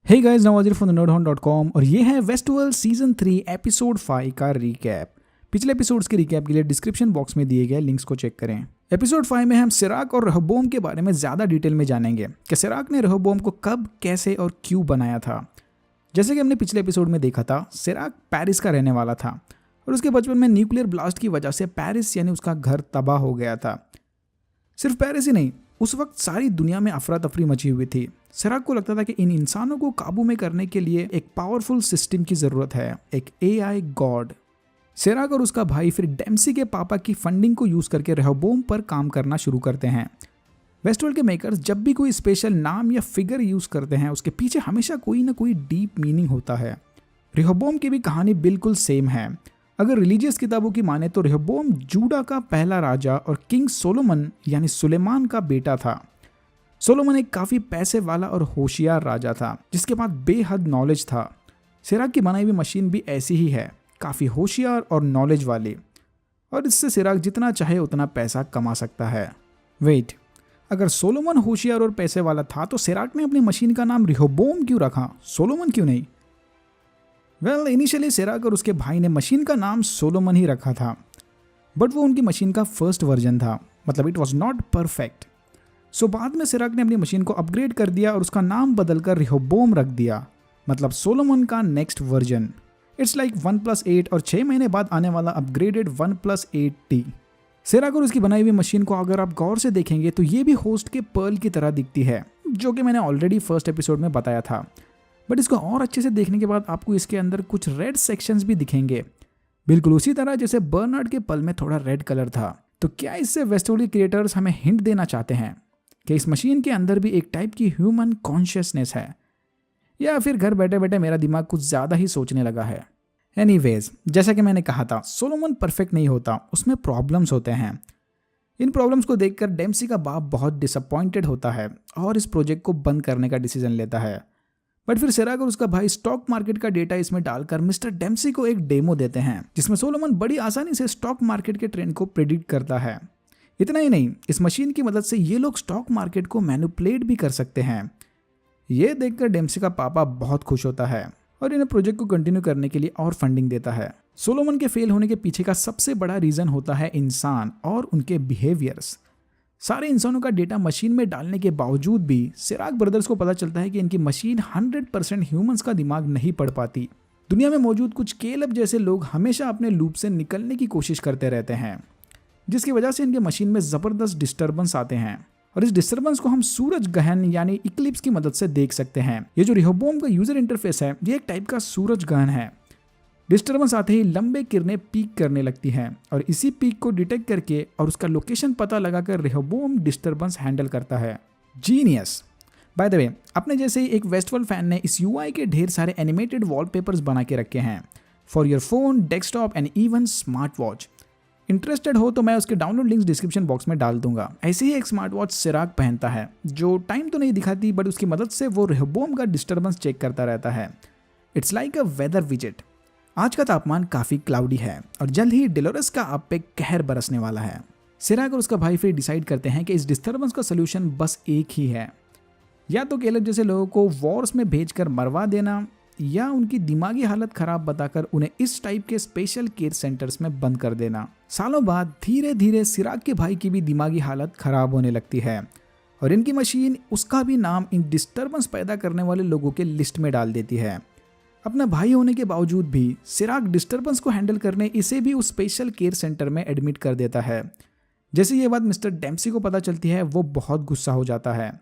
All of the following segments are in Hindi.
Hey guys, Nawazir from the nerdhorn.com और ये है वेस्टवर्ल्ड सीजन 3 एपिसोड 5 का रिकैप। पिछले एपिसोड्स के रिकैप के लिए डिस्क्रिप्शन बॉक्स में दिए गए लिंक्स को चेक करें। एपिसोड 5 में हम सिराक और रहबोम के बारे में ज़्यादा डिटेल में जानेंगे कि सिराक ने रहबोम को कब, कैसे और क्यों बनाया था। जैसे कि हमने पिछले एपिसोड में देखा था, सिराक पेरिस का रहने वाला था और उसके बचपन में न्यूक्लियर ब्लास्ट की वजह से पेरिस यानी उसका घर तबाह हो गया था। सिर्फ पेरिस ही नहीं, उस वक्त सारी दुनिया में अफरा तफरी मची हुई थी। सिराक को लगता था कि इन इंसानों को काबू में करने के लिए एक पावरफुल सिस्टम की ज़रूरत है, एक एआई गॉड। सिराक और उसका भाई फिर डेम्सी के पापा की फंडिंग को यूज़ करके रहबोम पर काम करना शुरू करते हैं। वेस्टवर्ल्ड के मेकर्स जब भी कोई स्पेशल नाम या फिगर यूज़ करते हैं, उसके पीछे हमेशा कोई ना कोई डीप मीनिंग होता है। रहबोम की भी कहानी बिल्कुल सेम है। अगर रिलीजियस किताबों की माने तो रहबोम जूडा का पहला राजा और किंग सोलोमन यानी सुलेमान का बेटा था। सोलोमन एक काफ़ी पैसे वाला और होशियार राजा था जिसके पास बेहद नॉलेज था। सिराक की बनाई हुई मशीन भी ऐसी ही है, काफ़ी होशियार और नॉलेज वाली, और इससे सिराक जितना चाहे उतना पैसा कमा सकता है। वेट, अगर सोलोमन होशियार और पैसे वाला था तो सिराक ने अपनी मशीन का नाम रहबोम क्यों रखा, सोलोमन क्यों नहीं? इनिशियली सिराक और उसके भाई ने मशीन का नाम सोलोमन ही रखा था, बट वो उनकी मशीन का फर्स्ट वर्जन था, मतलब इट वॉज नॉट परफेक्ट। सो बाद में सिराक ने अपनी मशीन को अपग्रेड कर दिया और उसका नाम बदलकर रहबोम रख दिया, मतलब सोलोमन का नेक्स्ट वर्जन। इट्स लाइक 1+8 और 6 महीने बाद आने वाला अपग्रेडेड 1+8T। सिराक और उसकी बनाई हुई मशीन को अगर आप गौर से देखेंगे तो ये भी होस्ट के पर्ल की तरह दिखती है, जो कि मैंने ऑलरेडी फर्स्ट एपिसोड में बताया था। बट इसको और अच्छे से देखने के बाद आपको इसके अंदर कुछ रेड सेक्शंस भी दिखेंगे, बिल्कुल उसी तरह जैसे बर्नार्ड के पल में थोड़ा रेड कलर था। तो क्या इससे वेस्टवर्ल्ड क्रिएटर्स हमें हिंट देना चाहते हैं कि इस मशीन के अंदर भी एक टाइप की ह्यूमन कॉन्शियसनेस है, या फिर घर बैठे बैठे मेरा दिमाग कुछ ज़्यादा ही सोचने लगा है? एनीवेज, जैसा कि मैंने कहा था, सोलोमन परफेक्ट नहीं होता, उसमें प्रॉब्लम्स होते हैं। इन प्रॉब्लम्स को देखकर डेम्सी का बाप बहुत डिसअपॉइंटेड होता है और इस प्रोजेक्ट को बंद करने का डिसीजन लेता है। बट फिर सिराक और उसका भाई स्टॉक मार्केट का डेटा इसमें डालकर मिस्टर डेम्सी को एक डेमो देते हैं जिसमें सोलोमन बड़ी आसानी से स्टॉक मार्केट के ट्रेंड को प्रेडिक्ट करता है। इतना ही नहीं, इस मशीन की मदद से ये लोग स्टॉक मार्केट को मैनिपुलेट भी कर सकते हैं। ये देखकर डेम्सी का पापा बहुत खुश होता है और इन्हें प्रोजेक्ट को कंटिन्यू करने के लिए और फंडिंग देता है। सोलोमन के फेल होने के पीछे का सबसे बड़ा रीजन होता है इंसान और उनके बिहेवियर्स। सारे इंसानों का डेटा मशीन में डालने के बावजूद भी सिराक ब्रदर्स को पता चलता है कि इनकी मशीन 100% ह्यूमंस का दिमाग नहीं पढ़ पाती। दुनिया में मौजूद कुछ केलब जैसे लोग हमेशा अपने लूप से निकलने की कोशिश करते रहते हैं, जिसकी वजह से इनके मशीन में ज़बरदस्त डिस्टर्बेंस आते हैं और इस डिस्टर्बेंस को हम सूरज ग्रहण यानी इक्लिप्स की मदद से देख सकते हैं। ये जो रहबोम का यूजर इंटरफेस है, ये एक टाइप का सूरज ग्रहण है। डिस्टर्बेंस आते ही लंबे किरणें पीक करने लगती हैं और इसी पीक को डिटेक्ट करके और उसका लोकेशन पता लगाकर रहबोम डिस्टर्बेंस हैंडल करता है। जीनियस। बाय द वे, अपने जैसे ही एक वेस्टवर्ल्ड फैन ने इस यूआई के ढेर सारे एनिमेटेड वॉलपेपर्स बना के रखे हैं for your phone, desktop and even smart watch. Interested हो तो मैं उसके डाउनलोड लिंक्स डिस्क्रिप्शन बॉक्स में डाल दूंगा। ऐसे ही एक स्मार्ट वॉच सिराक पहनता है जो टाइम तो नहीं दिखाती, बट उसकी मदद से वो रहबोम का डिस्टर्बेंस चेक करता रहता है। इट्स लाइक अ वेदर विजेट। आज का तापमान काफ़ी क्लाउडी है और जल्द ही डेलोरस का आप पे कहर बरसने वाला है। सिराक और उसका भाई फिर डिसाइड करते हैं कि इस डिस्टर्बेंस का सोल्यूशन बस एक ही है, या तो केलब जैसे लोगों को वॉर्स में भेजकर मरवा देना, या उनकी दिमागी हालत खराब बताकर उन्हें इस टाइप के स्पेशल केयर सेंटर्स में बंद कर देना। सालों बाद धीरे धीरे सिराक के भाई की भी दिमागी हालत खराब होने लगती है और इनकी मशीन उसका भी नाम इन डिस्टर्बेंस पैदा करने वाले लोगों के लिस्ट में डाल देती है। अपना भाई होने के बावजूद भी सिराक डिस्टर्बेंस को हैंडल करने इसे भी उस स्पेशल केयर सेंटर में एडमिट कर देता है। जैसे ये बात मिस्टर डेम्सी को पता चलती है, वो बहुत गुस्सा हो जाता है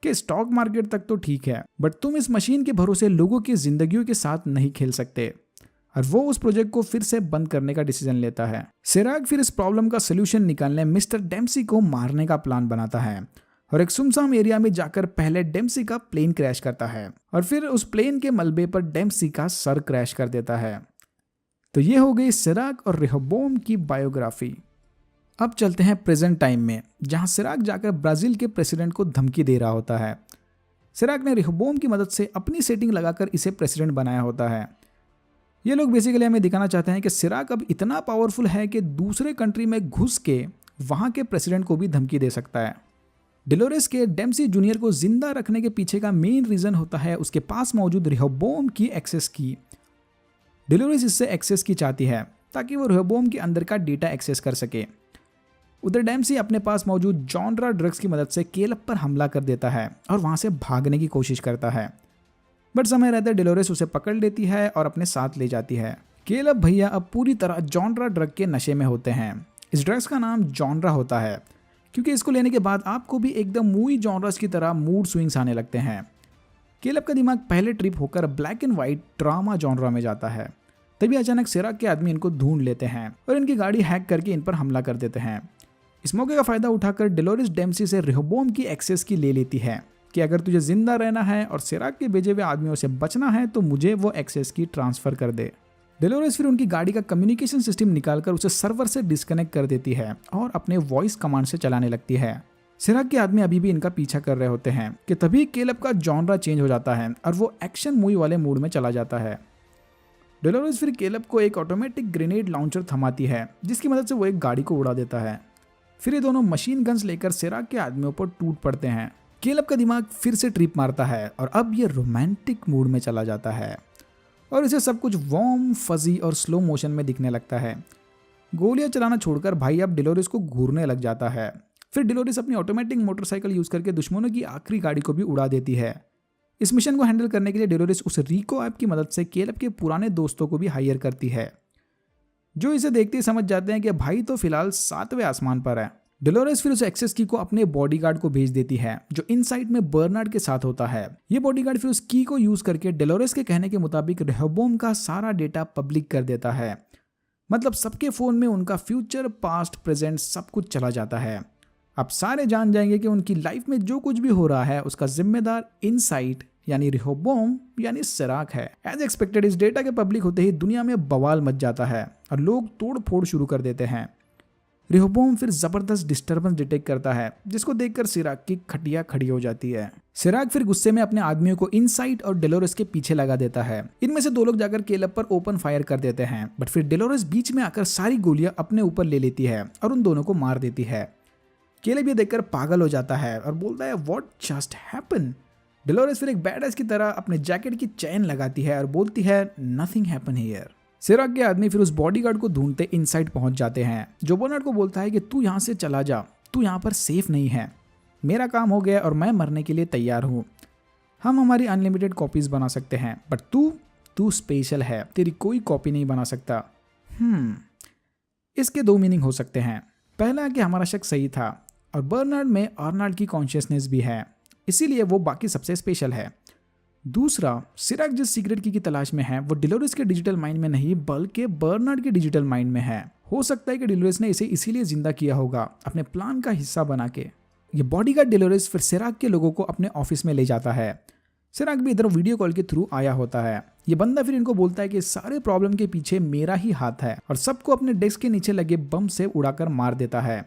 कि स्टॉक मार्केट तक तो ठीक है, बट तुम इस मशीन के भरोसे लोगों की जिंदगियों के साथ नहीं खेल सकते, और वो उस प्रोजेक्ट को फिर से बंद करने का डिसीजन लेता है। सिराक फिर इस प्रॉब्लम का सोल्यूशन निकालने मिस्टर डेम्सी को मारने का प्लान बनाता है और एक सुनसान एरिया में जाकर पहले डेम्सी का प्लेन क्रैश करता है और फिर उस प्लेन के मलबे पर डेम्सी का सर क्रैश कर देता है। तो ये हो गई सिराक और रहबोम की बायोग्राफी। अब चलते हैं प्रेजेंट टाइम में, जहां सिराक जाकर ब्राजील के प्रेसिडेंट को धमकी दे रहा होता है। सिराक ने रहबोम की मदद से अपनी सेटिंग लगाकर इसे प्रेसिडेंट बनाया होता है। ये लोग बेसिकली हमें दिखाना चाहते हैं कि सिराक अब इतना पावरफुल है कि दूसरे कंट्री में घुस के वहां के प्रेसिडेंट को भी धमकी दे सकता है। डेलोरेस के डेम्सी जूनियर को जिंदा रखने के पीछे का मेन रीजन होता है उसके पास मौजूद रिहोबोम की एक्सेस की। डेलोरेस इससे एक्सेस की चाहती है ताकि वो रिहोबोम के अंदर का डेटा एक्सेस कर सके। उधर डेम्सी अपने पास मौजूद जॉनरा ड्रग्स की मदद से केलब पर हमला कर देता है और वहां से भागने की कोशिश करता है, बट समय रहते डेलोरेस उसे पकड़ लेती है और अपने साथ ले जाती है। केलब भैया अब पूरी तरह जॉनरा ड्रग के नशे में होते हैं। इस ड्रग्स का नाम जॉनरा होता है क्योंकि इसको लेने के बाद आपको भी एकदम मूवी जॉनर्स की तरह मूड स्विंग्स आने लगते हैं। केलब का दिमाग पहले ट्रिप होकर black and white drama genre में जाता है। तभी अचानक सिराक के आदमी इनको ढूंढ लेते हैं और इनकी गाड़ी हैक करके इन पर हमला कर देते हैं। इस मौके का फायदा उठाकर डेलोरेस डेम्सी से रिहोबोम की एक्सेस की ले लेती है कि अगर तुझे जिंदा रहना है और सिराक के भेजे हुए आदमियों से बचना है तो मुझे वो एक्सेस की ट्रांसफर कर दे। डेलोरेस फिर उनकी गाड़ी का कम्युनिकेशन सिस्टम निकालकर उसे सर्वर से डिस्कनेक्ट कर देती है और अपने वॉइस कमांड से चलाने लगती है। सिराक के आदमी अभी भी इनका पीछा कर रहे होते हैं कि तभी केलब का जॉनरा चेंज हो जाता है और वो एक्शन मूवी वाले मूड में चला जाता है। डेलोरेस फिर केलब को एक ऑटोमेटिक ग्रेनेड लॉन्चर थमाती है जिसकी मदद से वो एक गाड़ी को उड़ा देता है। फिर ये दोनों मशीन गन्स लेकर सिराक के आदमियों पर टूट पड़ते हैं। केलब का दिमाग फिर से ट्रिप मारता है और अब ये रोमांटिक मूड में चला जाता है और इसे सब कुछ वार्म, फजी और स्लो मोशन में दिखने लगता है। गोलियां चलाना छोड़कर भाई अब डेलोरेस को घूरने लग जाता है। फिर डेलोरेस अपनी ऑटोमेटिक मोटरसाइकिल यूज करके दुश्मनों की आखिरी गाड़ी को भी उड़ा देती है। इस मिशन को हैंडल करने के लिए डेलोरेस उस रिको ऐप की मदद से केलब के पुराने दोस्तों को भी हायर करती है, जो इसे देखते ही समझ जाते हैं कि भाई तो फिलहाल 7वें आसमान पर है। डेलोरेस फिर उस एक्सेस की को अपने बॉडीगार्ड को भेज देती है जो इनसाइड में बर्नार्ड के साथ होता है। ये बॉडीगार्ड फिर उस की को यूज करके डेलोरेस के कहने के मुताबिक रिहोबोम का सारा डेटा पब्लिक कर देता है। मतलब सबके फोन में उनका फ्यूचर, पास्ट, प्रेजेंट सब कुछ चला जाता है। अब सारे जान जाएंगे कि उनकी लाइफ में जो कुछ भी हो रहा है उसका जिम्मेदार इनसाइड यानी रिहोबोम यानी सिराक है। एज एक्सपेक्टेड इस डेटा के पब्लिक होते ही दुनिया में बवाल मच जाता है और लोग तोड़ फोड़ शुरू कर देते हैं। रिहोबोम फिर जबरदस्त डिस्टर्बेंस डिटेक्ट करता है जिसको देखकर सिराक की खटिया खड़ी हो जाती है। सिराक फिर गुस्से में अपने आदमियों को इनसाइड और डेलोरेस के पीछे लगा देता है। इनमें से 2 लोग जाकर केलब पर ओपन फायर कर देते हैं, बट फिर डेलोरेस बीच में आकर सारी गोलियां अपने ऊपर ले लेती है और उन दोनों को मार देती है। केलब ये देखकर पागल हो जाता है और बोलता है व्हाट जस्ट हैपन। डेलोरेस फिर एक बैडएस की तरह अपने जैकेट की चेन लगाती है और बोलती है नथिंग हैपन हियर। सिराक के आदमी फिर उस बॉडीगार्ड को ढूंढते इनसाइड पहुंच जाते हैं जो बर्नार्ड को बोलता है कि तू यहाँ से चला जा, तू यहाँ पर सेफ नहीं है, मेरा काम हो गया और मैं मरने के लिए तैयार हूँ। हम हमारी अनलिमिटेड कॉपीज बना सकते हैं बट तू स्पेशल है, तेरी कोई कॉपी नहीं बना सकता। इसके 2 मीनिंग हो सकते हैं। पहला कि हमारा शक सही था और बर्नार्ड में आर्नल्ड की कॉन्शियसनेस भी है, इसीलिए वो बाकी सबसे स्पेशल है। दूसरा, सिराक जिस सीक्रेट की तलाश में है वो डेलोरेस के डिजिटल माइंड में नहीं बल्कि बर्नार्ड के डिजिटल माइंड में है। हो सकता है कि डेलोरेस ने इसे इसीलिए जिंदा किया होगा अपने प्लान का हिस्सा बना के। ये बॉडीगार्ड डेलोरेस फिर सिराक के लोगों को अपने ऑफिस में ले जाता है। सिराक भी इधर वीडियो कॉल के थ्रू आया होता है। ये बंदा फिर इनको बोलता है कि सारे प्रॉब्लम के पीछे मेरा ही हाथ है और सबको अपने डेस्क के नीचे लगे बम से उड़ाकर मार देता है।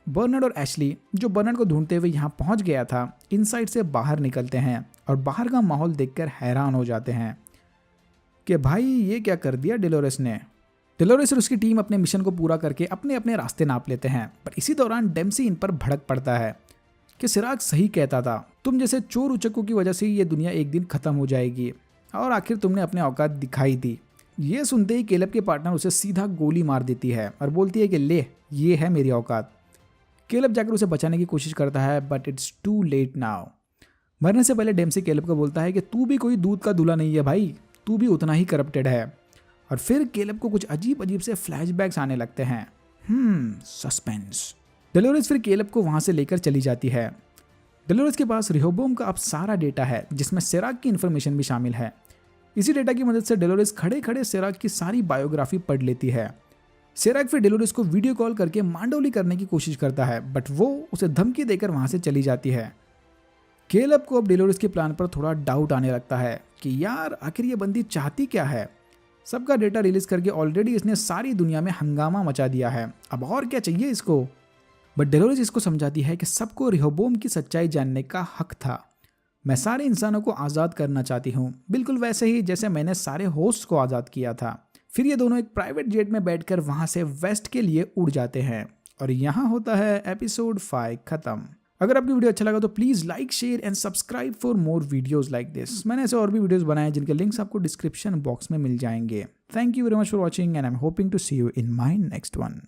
बर्नार्ड और एशली जो बर्नार्ड को ढूंढते हुए यहाँ पहुंच गया था इनसाइड से बाहर निकलते हैं और बाहर का माहौल देखकर हैरान हो जाते हैं कि भाई ये क्या कर दिया डेलोरेस ने। डेलोरेस और उसकी टीम अपने मिशन को पूरा करके अपने अपने रास्ते नाप लेते हैं, पर इसी दौरान डेम्सी इन पर भड़क पड़ता है कि सिराक सही कहता था, तुम जैसे चोर उचक्कों की वजह से ये दुनिया एक दिन खत्म हो जाएगी और आखिर तुमने अपने औकात दिखाई दी। ये सुनते ही केलब के पार्टनर उसे सीधा गोली मार देती है और बोलती है कि ले ये है मेरी औकात। केलब जाकर उसे बचाने की कोशिश करता है but it's too late now. मरने से पहले डेम्सी केलब को बोलता है कि तू भी कोई दूध का दूल्हा नहीं है भाई, तू भी उतना ही करप्टेड है। और फिर केलब को कुछ अजीब अजीब से फ्लैशबैक्स आने लगते हैं। सस्पेंस। डेलोरेस फिर केलब को वहां से लेकर चली जाती है। डेलोरेस के पास रिहोबोम का अब सारा डेटा है जिसमें सिराक की इन्फॉर्मेशन भी शामिल है। इसी डेटा की मदद से डेलोरेस खड़े खड़े सिराक की सारी बायोग्राफी पढ़ लेती है। सिराक फिर डेलोरेस को वीडियो कॉल करके मांडोली करने की कोशिश करता है बट वो उसे धमकी देकर वहां से चली जाती है। केलब को अब डेलोरेस के प्लान पर थोड़ा डाउट आने लगता है कि यार आखिर ये बंदी चाहती क्या है। सबका डेटा रिलीज करके ऑलरेडी इसने सारी दुनिया में हंगामा मचा दिया है, अब और क्या चाहिए इसको। बट डेलोरेस इसको समझाती है कि सबको रिहोबोम की सच्चाई जानने का हक था। मैं सारे इंसानों को आज़ाद करना चाहती हूँ, बिल्कुल वैसे ही जैसे मैंने सारे होस्ट को आज़ाद किया था। फिर ये दोनों एक प्राइवेट जेट में बैठकर वहां से वेस्ट के लिए उड़ जाते हैं और यहाँ होता है एपिसोड 5 खत्म। अगर आपकी वीडियो अच्छा लगा तो please like share and subscribe for more videos like this. मैंने ऐसे और भी वीडियोज़ बनाए जिनके लिंक्स आपको डिस्क्रिप्शन बॉक्स में मिल जाएंगे। Thank you very much for watching and I am hoping to see you in my next one.